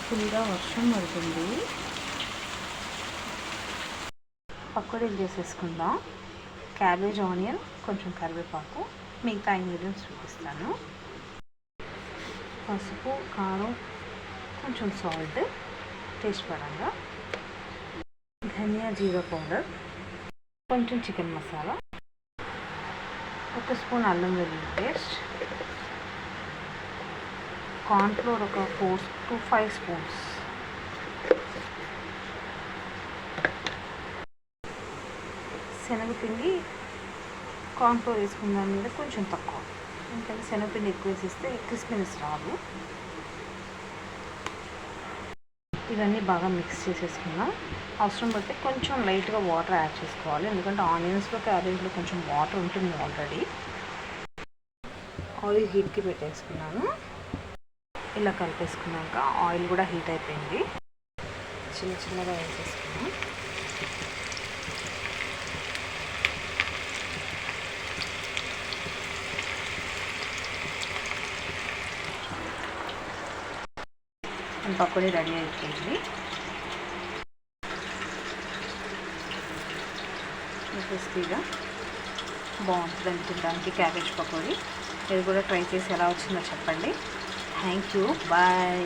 ఫుల్గా వర్షం పడుతుంది. పకోడీలు చేసేసుకుందాం. క్యాబేజ్, ఆనియన్, కొంచెం కరివేపాకు, మిగతా ఇంగ్రీడియంట్స్ చూపిస్తాను. పసుపు, కారం, కొంచెం సాల్ట్ టేస్ట్ పరంగా, ధనియా జీరా పౌడర్, కొంచెం చికెన్ మసాలా, 1 స్పూన్ అల్లం వెల్లుల్లి పేస్ట్, కార్న్ఫ్లోర్ ఒక 4 to 5 స్పూన్స్, శనగపిండి కార్న్ఫ్లోర్ వేసుకున్న దాని మీద కొంచెం తక్కువ, ఎందుకంటే శనగపిండి ఎక్కువ వేసిస్తే క్రిస్పీనెస్ రాదు. ఇవన్నీ బాగా మిక్స్ చేసేసుకున్నాం. అవసరం పడితే కొంచెం లైట్గా వాటర్ యాడ్ చేసుకోవాలి, ఎందుకంటే ఆనియన్స్లో, క్యాబేజ్లో కొంచెం వాటర్ ఉంటుంది ఆల్రెడీ. ఆయిల్ హీట్కి పెట్టేసుకున్నాను. ఇలా కలిపేసుకున్నాక ఆయిల్ కూడా హీట్ అయిపోయింది. చిన్న చిన్నగా వేసేసుకున్నాం. పకోడీ రెడీ అయిపోయింది. క్రిస్పీగా బాగుంటుందని తినడానికి క్యాబేజ్ పకోడీ. మీరు కూడా ట్రై చేసి ఎలా వచ్చిందో చెప్పండి. Thank you. బాయ్.